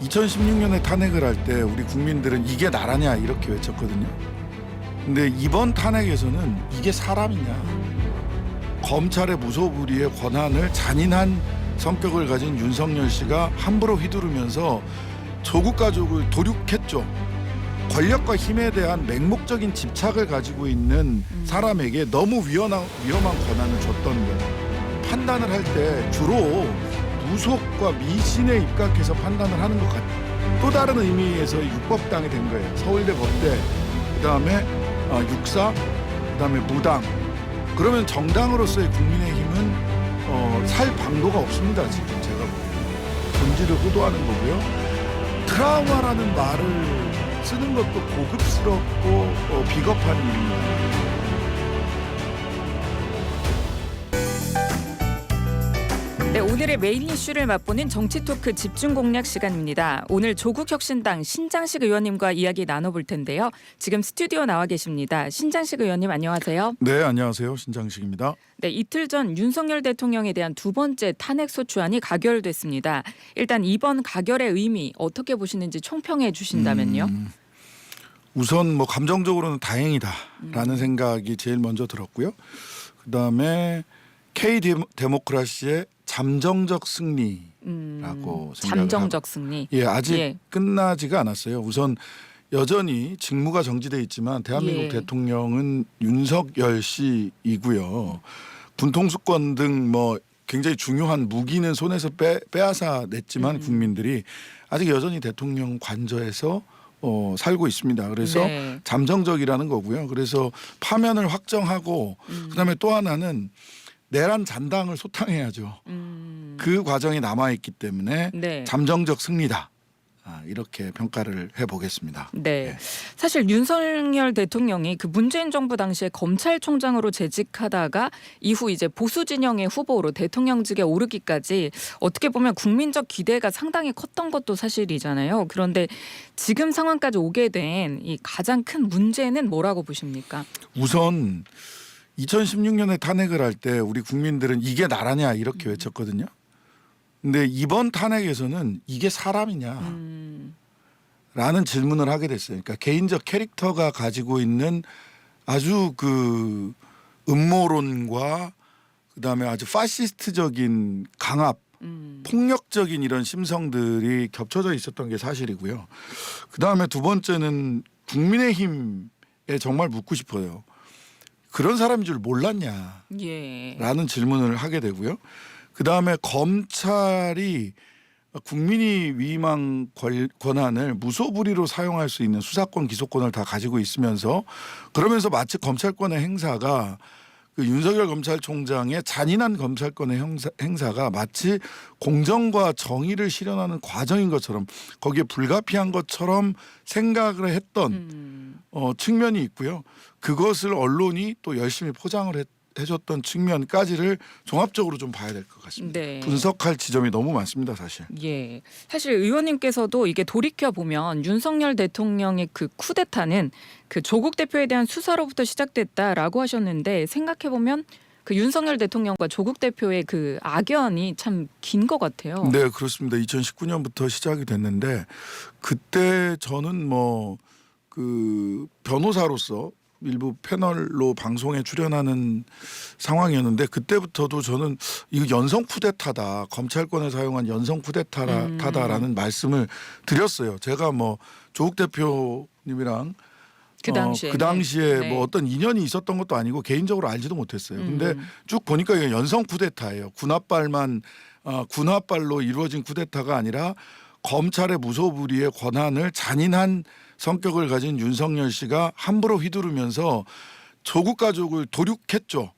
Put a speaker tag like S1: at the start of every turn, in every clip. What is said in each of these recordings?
S1: 2016년에 탄핵을 할 때 우리 국민들은 이게 나라냐 이렇게 외쳤거든요. 근데 이번 탄핵에서는 이게 사람이냐, 검찰의 무소불위의 권한을 잔인한 성격을 가진 윤석열 씨가 함부로 휘두르면서 조국 가족을 도륙했죠. 권력과 힘에 대한 맹목적인 집착을 가지고 있는 사람에게 너무 위험한 권한을 줬던 거예요. 판단을 할 때 주로 무속과 미신에 입각해서 판단을 하는 것 같아요. 또 다른 의미에서 육법당이 된 거예요. 서울대 법대, 그다음에 육사, 그다음에 무당. 그러면 정당으로서의 국민의힘은 살 방도가 없습니다. 지금 제가 보기에는 본질을 호도하는 거고요. 트라우마라는 말을 쓰는 것도 고급스럽고 비겁한 일입니다.
S2: 네, 오늘의 메인 이슈를 맛보는 정치 토크 집중 공략 시간입니다. 오늘 조국혁신당 신장식 의원님과 이야기 나눠볼 텐데요. 지금 스튜디오 나와 계십니다. 신장식 의원님 안녕하세요.
S1: 네, 안녕하세요. 신장식입니다.
S2: 네, 이틀 전 윤석열 대통령에 대한 두 번째 탄핵소추안이 가결됐습니다. 일단 이번 가결의 의미 어떻게 보시는지 총평해 주신다면요.
S1: 우선 뭐 감정적으로는 다행이다라는 생각이 제일 먼저 들었고요. 그다음에 K 데모크라시의 잠정적 승리라고 생각을
S2: 잠정적 승리.
S1: 예, 아직 끝나지가 않았어요. 우선 여전히 직무가 정지돼 있지만 대한민국 대통령은 윤석열 씨이고요. 군통수권 등 뭐 굉장히 중요한 무기는 손에서 빼앗아 냈지만 국민들이 아직 여전히 대통령 관저에서 살고 있습니다. 그래서 잠정적이라는 거고요. 그래서 파면을 확정하고 그다음에 또 하나는 내란 잔당을 소탕해야죠. 그 과정이 남아있기 때문에 잠정적 승리다. 이렇게 평가를 해보겠습니다.
S2: 네, 사실 윤석열 대통령이 그 문재인 정부 당시에 검찰총장으로 재직하다가 이후 이제 보수 진영의 후보로 대통령직에 오르기까지 어떻게 보면 국민적 기대가 상당히 컸던 것도 사실이잖아요. 그런데 지금 상황까지 오게 된 이 가장 큰 문제는 뭐라고 보십니까?
S1: 우선 2016년에 탄핵을 할 때 우리 국민들은 이게 나라냐 이렇게 외쳤거든요. 근데 이번 탄핵에서는 이게 사람이냐 라는 질문을 하게 됐어요. 그러니까 개인적 캐릭터가 가지고 있는 아주 그 음모론과 그다음에 아주 파시스트적인 강압, 폭력적인 이런 심성들이 겹쳐져 있었던 게 사실이고요. 그다음에 두 번째는 국민의힘에 정말 묻고 싶어요. 그런 사람인 줄 몰랐냐 라는 질문을 하게 되고요. 그다음에 검찰이 국민이 위임한 권한을 무소불위로 사용할 수 있는 수사권 기소권을 다 가지고 있으면서 그러면서 마치 검찰권의 행사가 그 윤석열 검찰총장의 잔인한 검찰권의 행사가 마치 공정과 정의를 실현하는 과정인 것처럼 거기에 불가피한 것처럼 생각을 했던 측면이 있고요. 그것을 언론이 또 열심히 포장을 해줬던 측면까지를 종합적으로 좀 봐야 될 것 같습니다. 분석할 지점이 너무 많습니다, 사실.
S2: 예, 사실 의원님께서도 이게 돌이켜 보면 윤석열 대통령의 그 쿠데타는 그 조국 대표에 대한 수사로부터 시작됐다라고 하셨는데 생각해 보면 그 윤석열 대통령과 조국 대표의 그 악연이 참 긴 것 같아요.
S1: 네, 그렇습니다. 2019년부터 시작이 됐는데 그때 저는 뭐 그 변호사로서 일부 패널로 방송에 출연하는 상황이었는데 그때부터도 저는 이거 연성 쿠데타다, 검찰권을 사용한 연성 쿠데타다라는 말씀을 드렸어요. 제가 뭐 조국 대표님이랑 그 당시에 뭐 어떤 인연이 있었던 것도 아니고 개인적으로 알지도 못했어요. 근데 쭉 보니까 이거 연성 쿠데타예요. 군합발로 이루어진 쿠데타가 아니라 검찰의 무소불위의 권한을 잔인한 성격을 가진 윤석열 씨가 함부로 휘두르면서 조국 가족을 도륙했죠.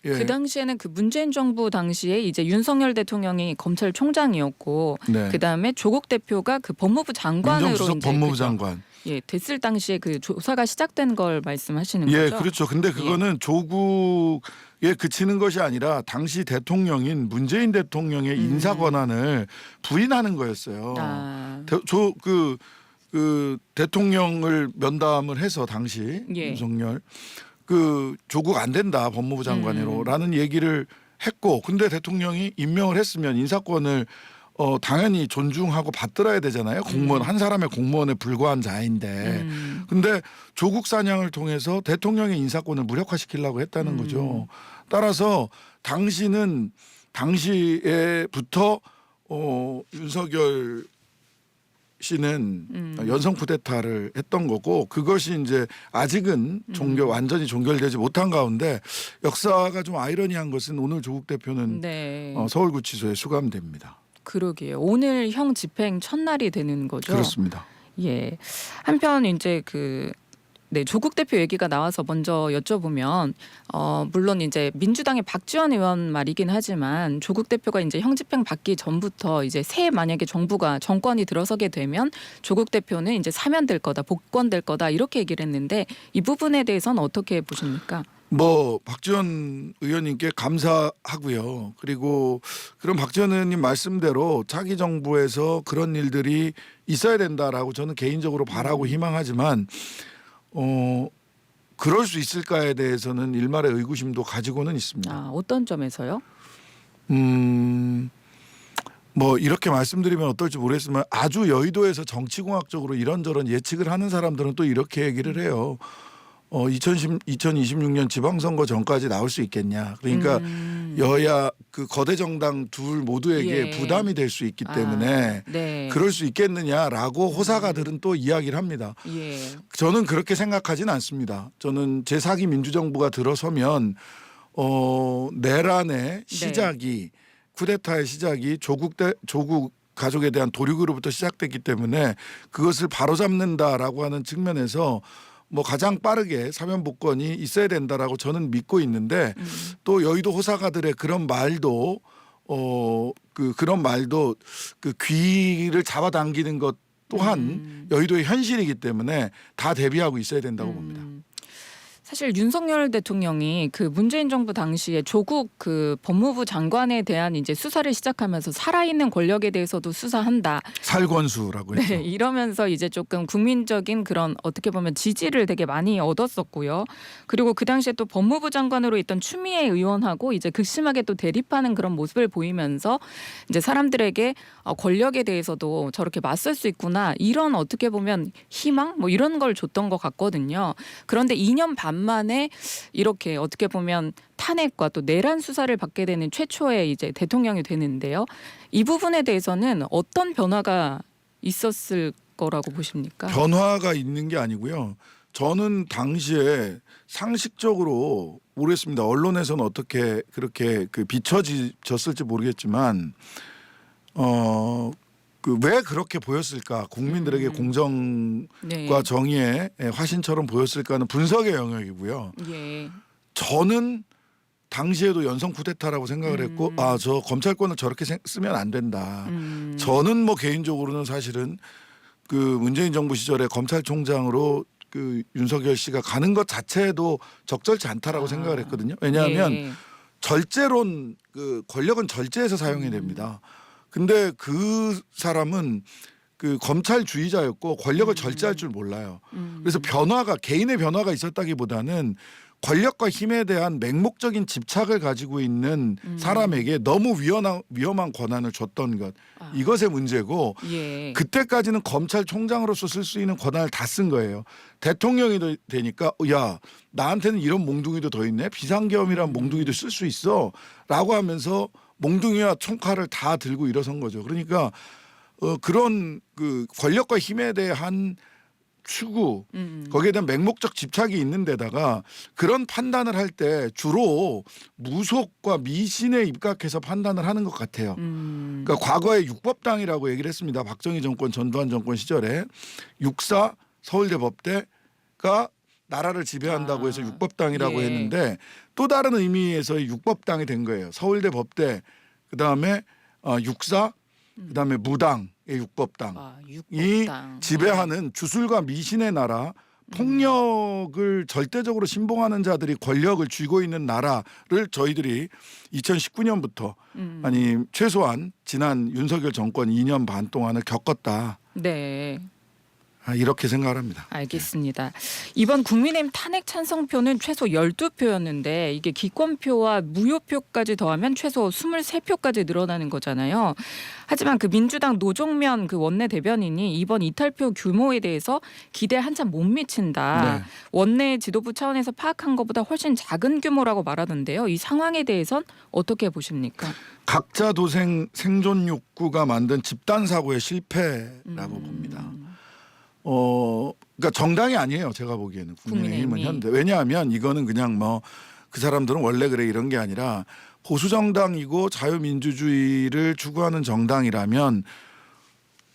S2: 그 당시에는 그 문재인 정부 당시에 이제 윤석열 대통령이 검찰총장이었고 그 다음에 조국 대표가 그 법무부 장관으로
S1: 민정수석 법무부 장관.
S2: 됐을 당시에 그 조사가 시작된 걸 말씀하시는 거죠?
S1: 예, 그렇죠. 근데 그거는 조국에 그치는 것이 아니라 당시 대통령인 문재인 대통령의 인사 권한을 부인하는 거였어요. 그 대통령을 면담을 해서 당시 윤석열 그 조국 안 된다 법무부 장관으로라는 얘기를 했고 근데 대통령이 임명을 했으면 인사권을 당연히 존중하고 받들어야 되잖아요. 공무원 한 사람의 공무원에 불과한 자인데. 근데 조국 사냥을 통해서 대통령의 인사권을 무력화시키려고 했다는 거죠. 따라서 당시는 당시에부터 윤석열 씨는 연성 쿠데타를 했던 거고 그것이 이제 아직은 완전히 종결되지 못한 가운데 역사가 좀 아이러니한 것은 오늘 조국 대표는
S2: 네.
S1: 서울구치소에 수감됩니다.
S2: 그러게요. 오늘 형 집행 첫날이 되는 거죠.
S1: 그렇습니다.
S2: 예. 한편 이제 네, 조국 대표 얘기가 나와서 먼저 여쭤보면 물론 이제 민주당의 박지원 의원 말이긴 하지만 조국 대표가 이제 형 집행 받기 전부터 이제 새 만약에 정권이 들어서게 되면 조국 대표는 이제 사면될 거다, 복권될 거다 이렇게 얘기를 했는데 이 부분에 대해서는 어떻게 보십니까?
S1: 박지원 의원님께 감사하고요. 그리고 그런 박지원 의원님 말씀대로 차기 정부에서 그런 일들이 있어야 된다라고 저는 개인적으로 바라고 희망하지만 그럴 수 있을까에 대해서는 일말의 의구심도 가지고는 있습니다.
S2: 아, 어떤 점에서요?
S1: 이렇게 말씀드리면 어떨지 모르겠지만 아주 여의도에서 정치공학적으로 이런저런 예측을 하는 사람들은 또 이렇게 얘기를 해요. 2026년 지방선거 전까지 나올 수 있겠냐. 그러니까 여야 그 거대 정당 둘 모두에게
S2: 예.
S1: 부담이 될 수 있기 때문에
S2: 네.
S1: 그럴 수 있겠느냐라고 호사가들은 또 이야기를 합니다.
S2: 예.
S1: 저는 그렇게 생각하진 않습니다. 저는 제4기 민주정부가 들어서면 내란의 시작이 쿠데타의 시작이 조국 가족에 대한 도륙으로부터 시작됐기 때문에 그것을 바로잡는다라고 하는 측면에서 가장 빠르게 사면 복권이 있어야 된다라고 저는 믿고 있는데 또 여의도 호사가들의 그런 말도 그런 말도 그 귀를 잡아당기는 것 또한 여의도의 현실이기 때문에 다 대비하고 있어야 된다고 봅니다.
S2: 사실 윤석열 대통령이 그 문재인 정부 당시에 조국 그 법무부 장관에 대한 이제 수사를 시작하면서 살아있는 권력에 대해서도 수사한다.
S1: 살권수라고 했죠.
S2: 네, 이러면서 이제 조금 국민적인 그런 어떻게 보면 지지를 되게 많이 얻었었고요. 그리고 그 당시에 또 법무부 장관으로 있던 추미애 의원하고 이제 극심하게 또 대립하는 그런 모습을 보이면서 이제 사람들에게 권력에 대해서도 저렇게 맞설 수 있구나 이런 어떻게 보면 희망 이런 걸 줬던 것 같거든요. 그런데 2년 반 만에 이렇게 어떻게 보면 탄핵과 또 내란 수사를 받게 되는 최초의 이제 대통령이 되는데요. 이 부분에 대해서는 어떤 변화가 있었을 거라고 보십니까?
S1: 변화가 있는 게 아니고요. 저는 당시에 상식적으로 모르겠습니다. 언론에서는 어떻게 그렇게 비춰졌을지 모르겠지만 왜 그렇게 보였을까? 국민들에게 공정과
S2: 네.
S1: 정의의 화신처럼 보였을까는 분석의 영역이고요.
S2: 예.
S1: 저는 당시에도 연성 쿠데타라고 생각을 했고 저 검찰권을 저렇게 쓰면 안 된다. 저는 개인적으로는 사실은 그 문재인 정부 시절에 검찰총장으로 그 윤석열 씨가 가는 것 자체도 적절치 않다라고 생각을 했거든요. 왜냐하면 절제론 권력은 절제해서 사용이 됩니다. 근데 그 사람은 그 검찰주의자였고 권력을 절제할 줄 몰라요. 그래서 개인의 변화가 있었다기보다는 권력과 힘에 대한 맹목적인 집착을 가지고 있는 사람에게 너무 위험한 권한을 줬던 것. 이것의 문제고
S2: 예.
S1: 그때까지는 검찰총장으로서 쓸 수 있는 권한을 다 쓴 거예요. 대통령이 되니까 야 나한테는 이런 몽둥이도 더 있네. 비상계엄이란 몽둥이도 쓸 수 있어 라고 하면서 몽둥이와 총칼을 다 들고 일어선 거죠. 그러니까 그런 그 권력과 힘에 대한 추구 거기에 대한 맹목적 집착이 있는 데다가 그런 판단을 할 때 주로 무속과 미신에 입각해서 판단을 하는 것 같아요. 그러니까 과거에 육법당이라고 얘기를 했습니다. 박정희 정권 전두환 정권 시절에 육사 서울대 법대가 나라를 지배한다고 해서 육법당이라고
S2: 예.
S1: 했는데 또 다른 의미에서의 육법당이 된 거예요. 서울대 법대 그다음에 육사 그다음에 무당의 육법당.
S2: 육법당.
S1: 이 지배하는 주술과 미신의 나라 폭력을 절대적으로 신봉하는 자들이 권력을 쥐고 있는 나라를 저희들이 2019년부터 아니 최소한 지난 윤석열 정권 2년 반 동안을 겪었다.
S2: 네.
S1: 이렇게 생각을 합니다.
S2: 알겠습니다. 이번 국민의힘 탄핵 찬성표는 최소 12표였는데 이게 기권표와 무효표까지 더하면 최소 23표까지 늘어나는 거잖아요. 하지만 그 민주당 노종면 그 원내 대변인이 이번 이탈표 규모에 대해서 기대에 한참 못 미친다.
S1: 네.
S2: 원내 지도부 차원에서 파악한 것보다 훨씬 작은 규모라고 말하던데요. 이 상황에 대해선 어떻게 보십니까?
S1: 각자 도생 생존 욕구가 만든 집단 사고의 실패라고 봅니다. 그러니까 정당이 아니에요. 제가 보기에는 국민의힘은
S2: 국민의힘이.
S1: 현대. 왜냐하면 이거는 그냥 뭐 그 사람들은 원래 그래 이런 게 아니라 보수 정당이고 자유민주주의를 추구하는 정당이라면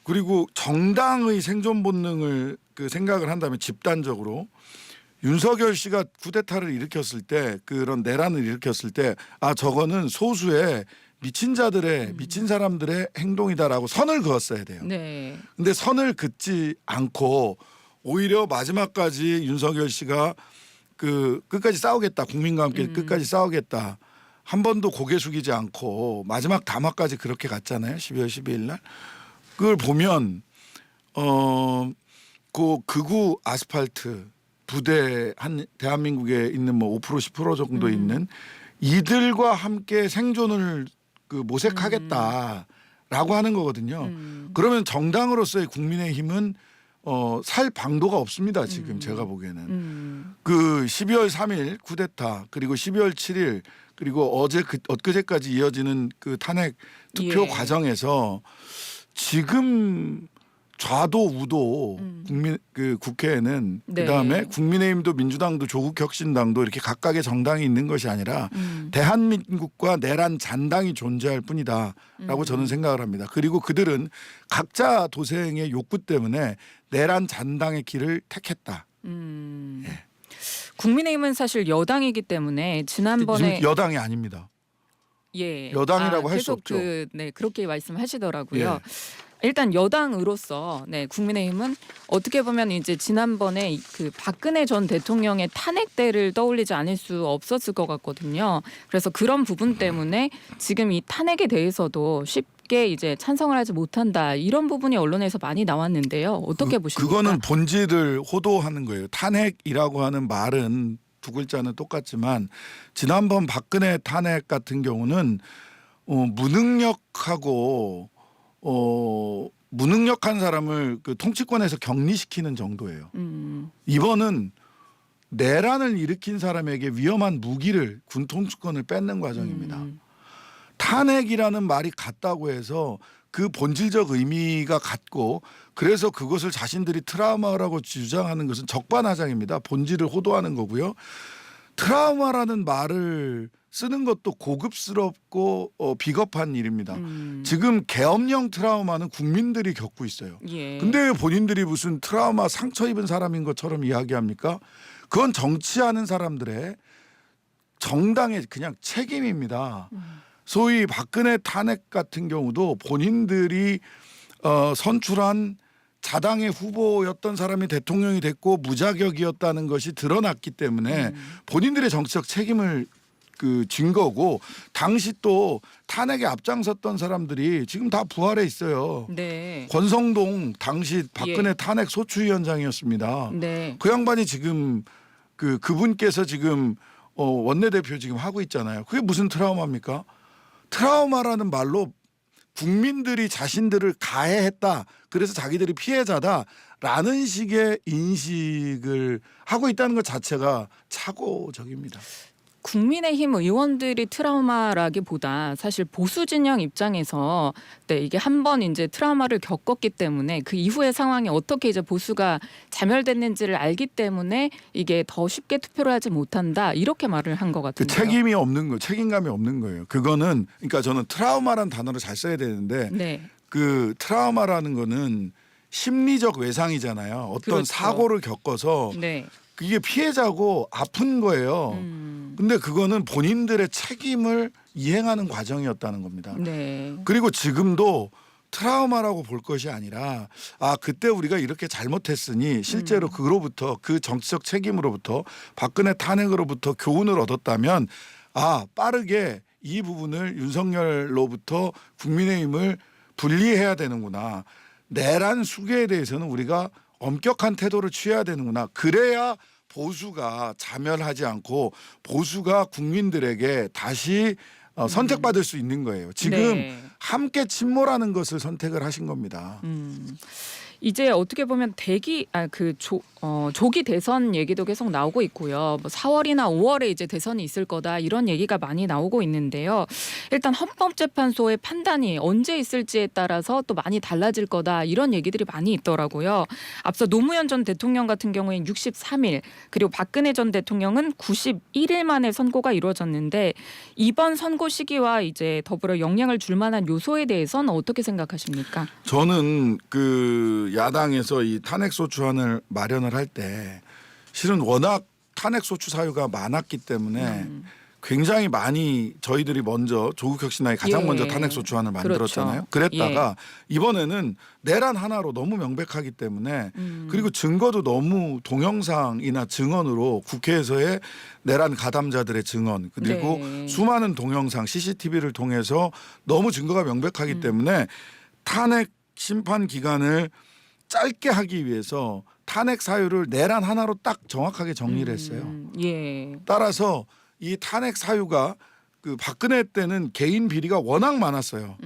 S1: 그리고 정당의 생존 본능을 그 생각을 한다면 집단적으로 윤석열 씨가 쿠데타를 일으켰을 때 그런 내란을 일으켰을 때 저거는 소수의 미친 자들의 미친 사람들의 행동이다라고 선을 그었어야 돼요.
S2: 네.
S1: 근데 선을 긋지 않고 오히려 마지막까지 윤석열 씨가 그 끝까지 싸우겠다. 국민과 함께 끝까지 싸우겠다. 한 번도 고개 숙이지 않고 마지막 담화까지 그렇게 갔잖아요. 12월 12일 날. 그걸 보면 그 극우 아스팔트 부대 한 대한민국에 있는 뭐 5% 10% 정도 있는 이들과 함께 생존을 그 모색하겠다라고 하는 거거든요. 그러면 정당으로서의 국민의힘은 살 방도가 없습니다. 지금 제가 보기에는 그 12월 3일 쿠데타 그리고 12월 7일 그리고 엊그제까지 이어지는 그 탄핵 투표
S2: 예.
S1: 과정에서 지금 좌도 우도 국회에는
S2: 네.
S1: 그다음에 국민의힘도 민주당도 조국혁신당도 이렇게 각각의 정당이 있는 것이 아니라 대한민국과 내란 잔당이 존재할 뿐이다라고 저는 생각을 합니다. 그리고 그들은 각자 도생의 욕구 때문에 내란 잔당의 길을 택했다. 예.
S2: 국민의힘은 사실 여당이기 때문에 지난번에
S1: 지금 여당이 아닙니다.
S2: 예.
S1: 여당이라고 할 수
S2: 계속
S1: 없죠.
S2: 네, 그렇게 말씀하시더라고요.
S1: 예.
S2: 일단 여당으로서 네, 국민의힘은 어떻게 보면 이제 지난번에 그 박근혜 전 대통령의 탄핵 때를 떠올리지 않을 수 없었을 것 같거든요. 그래서 그런 부분 때문에 지금 이 탄핵에 대해서도 쉽게 이제 찬성을 하지 못한다. 이런 부분이 언론에서 많이 나왔는데요. 어떻게 보십니까?
S1: 그거는 본질을 호도하는 거예요. 탄핵이라고 하는 말은 두 글자는 똑같지만 지난번 박근혜 탄핵 같은 경우는 무능력하고 무능력한 사람을 그 통치권에서 격리시키는 정도예요. 이번은 내란을 일으킨 사람에게 위험한 무기를 군 통치권을 뺏는 과정입니다. 탄핵이라는 말이 같다고 해서 그 본질적 의미가 같고 그래서 그것을 자신들이 트라우마라고 주장하는 것은 적반하장입니다. 본질을 호도하는 거고요. 트라우마라는 말을 쓰는 것도 고급스럽고 비겁한 일입니다. 지금 계엄령 트라우마는 국민들이 겪고 있어요.
S2: 예.
S1: 근데 왜 본인들이 무슨 트라우마 상처 입은 사람인 것처럼 이야기합니까? 그건 정치하는 사람들의 정당의 그냥 책임입니다. 소위 박근혜 탄핵 같은 경우도 본인들이 선출한 자당의 후보였던 사람이 대통령이 됐고 무자격이었다는 것이 드러났기 때문에 본인들의 정치적 책임을 진 거고 당시 또 탄핵에 앞장섰던 사람들이 지금 다 부활해 있어요.
S2: 네.
S1: 권성동 당시 박근혜
S2: 예.
S1: 탄핵 소추위원장이었습니다.
S2: 네.
S1: 그 양반이 지금 그분께서 지금 원내대표 지금 하고 있잖아요. 그게 무슨 트라우마입니까? 트라우마라는 말로 국민들이 자신들을 가해했다. 그래서 자기들이 피해자다라는 식의 인식을 하고 있다는 것 자체가 착오적입니다.
S2: 국민의힘 의원들이 트라우마라기보다 사실 보수 진영 입장에서 네, 이게 한 번 이제 트라우마를 겪었기 때문에 그 이후의 상황이 어떻게 이제 보수가 자멸됐는지를 알기 때문에 이게 더 쉽게 투표를 하지 못한다 이렇게 말을 한 것
S1: 그
S2: 같은데요.
S1: 책임이 없는 거, 책임감이 없는 거예요. 그거는 그러니까 저는 트라우마라는 단어를 잘 써야 되는데
S2: 네.
S1: 그 트라우마라는 거는 심리적 외상이잖아요. 어떤
S2: 그렇죠.
S1: 사고를 겪어서
S2: 네.
S1: 이게 피해자고 아픈 거예요. 근데 그거는 본인들의 책임을 이행하는 과정이었다는 겁니다.
S2: 네.
S1: 그리고 지금도 트라우마라고 볼 것이 아니라 그때 우리가 이렇게 잘못했으니 실제로 그로부터 그 정치적 책임으로부터 박근혜 탄핵으로부터 교훈을 얻었다면 빠르게 이 부분을 윤석열로부터 국민의힘을 분리해야 되는구나. 내란 수계에 대해서는 우리가 엄격한 태도를 취해야 되는구나. 그래야 보수가 자멸하지 않고 보수가 국민들에게 다시 선택받을 수 있는 거예요. 지금
S2: 네.
S1: 함께 침몰하는 것을 선택을 하신 겁니다.
S2: 이제 어떻게 보면 조기 대선 얘기도 계속 나오고 있고요. 뭐 4월이나 5월에 이제 대선이 있을 거다 이런 얘기가 많이 나오고 있는데요. 일단 헌법재판소의 판단이 언제 있을지에 따라서 또 많이 달라질 거다 이런 얘기들이 많이 있더라고요. 앞서 노무현 전 대통령 같은 경우에는 63일 그리고 박근혜 전 대통령은 91일 만에 선고가 이루어졌는데 이번 선고 시기와 이제 더불어 영향을 줄 만한 요소에 대해서는 어떻게 생각하십니까?
S1: 저는 그 야당에서 이 탄핵소추안을 마련을 할 때 실은 워낙 탄핵소추 사유가 많았기 때문에 굉장히 많이 저희들이 먼저 조국혁신당이 가장
S2: 예.
S1: 먼저 탄핵소추안을 만들었잖아요. 그랬다가 이번에는 내란 하나로 너무 명백하기 때문에 그리고 증거도 너무 동영상이나 증언으로 국회에서의 내란 가담자들의 증언 그리고 수많은 동영상 CCTV를 통해서 너무 증거가 명백하기 때문에 탄핵 심판 기간을 짧게 하기 위해서 탄핵 사유를 내란 하나로 딱 정확하게 정리를 했어요.
S2: 예.
S1: 따라서 이 탄핵 사유가 그 박근혜 때는 개인 비리가 워낙 많았어요.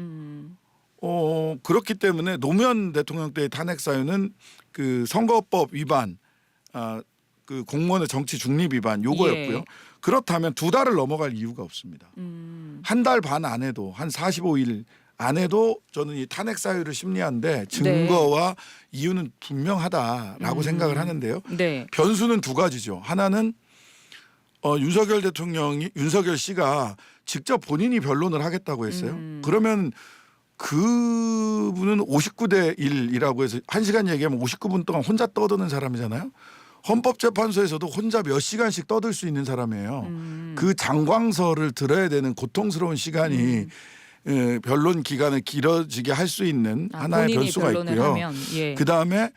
S1: 그렇기 때문에 노무현 대통령 때의 탄핵 사유는 그 선거법 위반, 그 공무원의 정치 중립 위반 요거였고요.
S2: 예.
S1: 그렇다면 2달을 넘어갈 이유가 없습니다. 한 달 반 안에도 한 45일 안에도 저는 이 탄핵 사유를 심리하는데 증거와 이유는 분명하다라고 생각을 하는데요.
S2: 네.
S1: 변수는 2가지죠. 하나는 윤석열 씨가 직접 본인이 변론을 하겠다고 했어요. 그러면 그분은 59대 1이라고 해서 1시간 얘기하면 59분 동안 혼자 떠드는 사람이잖아요. 헌법재판소에서도 혼자 몇 시간씩 떠들 수 있는 사람이에요. 그 장광설을 들어야 되는 고통스러운 시간이 변론 기간을 길어지게 할 수 있는 하나의 변수가 있고요. 그 다음에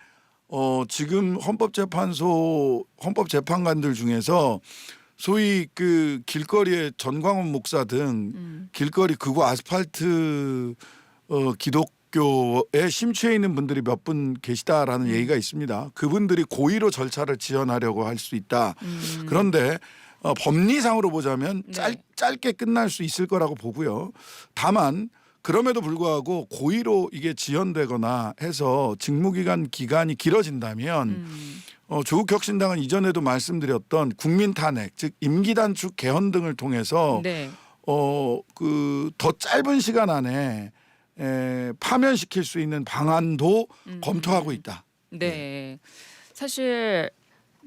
S1: 지금 헌법재판관들 중에서 소위 그 길거리에 전광훈 목사 등 길거리 극우 아스팔트 기독교에 심취해 있는 분들이 몇 분 계시다라는 얘기가 있습니다. 그분들이 고의로 절차를 지연하려고 할 수 있다. 그런데 법리상으로 보자면 짧게 끝날 수 있을 거라고 보고요. 다만 그럼에도 불구하고 고의로 이게 지연되거나 해서 직무기간 기간이 길어진다면 조국혁신당은 이전에도 말씀드렸던 국민 탄핵 즉 임기 단축 개헌 등을 통해서 그 더 짧은 시간 안에 파면시킬 수 있는 방안도 검토하고 있다.
S2: 네. 사실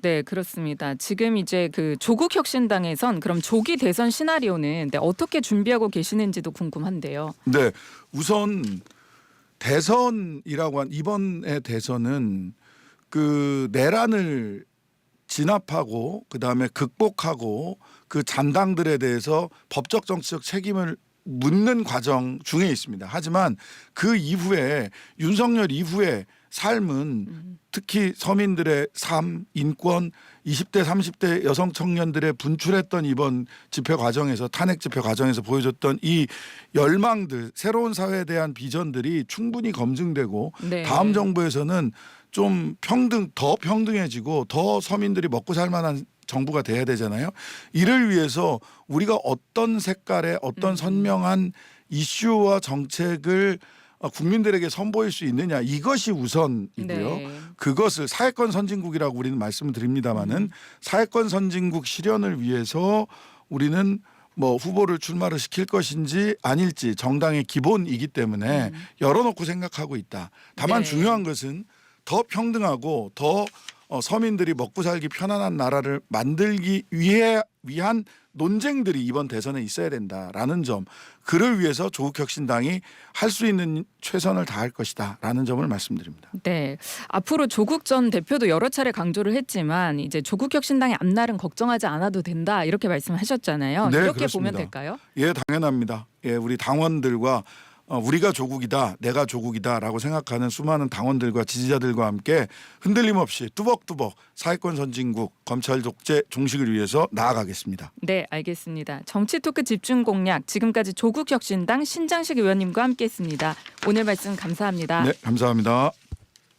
S2: 네, 그렇습니다. 지금 이제 그 조국혁신당에선 그럼 조기 대선 시나리오는 어떻게 준비하고 계시는지도 궁금한데요.
S1: 네, 우선 대선이라고 한 이번의 대선은 그 내란을 진압하고 그다음에 극복하고 그 잔당들에 대해서 법적 정치적 책임을 묻는 과정 중에 있습니다. 하지만 그 이후에 윤석열 이후에 삶은 특히 서민들의 삶, 인권, 20대 30대 여성 청년들의 분출했던 이번 집회 과정에서 탄핵 집회 과정에서 보여줬던 이 열망들 새로운 사회에 대한 비전들이 충분히 검증되고 다음 정부에서는 좀 더 평등해지고 더 서민들이 먹고 살 만한 정부가 돼야 되잖아요. 이를 위해서 우리가 어떤 색깔의 어떤 선명한 이슈와 정책을 국민들에게 선보일 수 있느냐 이것이 우선이고요. 그것을 사회권 선진국이라고 우리는 말씀을 드립니다마는 사회권 선진국 실현을 위해서 우리는 뭐 후보를 출마를 시킬 것인지 아닐지 정당의 기본이기 때문에 열어놓고 생각하고 있다. 다만 중요한 것은 더 평등하고 더 서민들이 먹고 살기 편안한 나라를 만들기 위한 논쟁들이 이번 대선에 있어야 된다라는 점, 그를 위해서 조국혁신당이 할 수 있는 최선을 다할 것이다라는 점을 말씀드립니다.
S2: 네, 앞으로 조국 전 대표도 여러 차례 강조를 했지만 이제 조국혁신당의 앞날은 걱정하지 않아도 된다 이렇게 말씀하셨잖아요.
S1: 네,
S2: 이렇게
S1: 그렇습니다.
S2: 보면 될까요?
S1: 예, 당연합니다. 예, 우리 당원들과 우리가 조국이다, 내가 조국이다라고 생각하는 수많은 당원들과 지지자들과 함께 흔들림 없이 뚜벅뚜벅 사회권 선진국, 검찰 독재 종식을 위해서 나아가겠습니다.
S2: 네, 알겠습니다. 정치 토크 집중 공략 지금까지 조국혁신당 신장식 의원님과 함께했습니다. 오늘 말씀 감사합니다.
S1: 네, 감사합니다.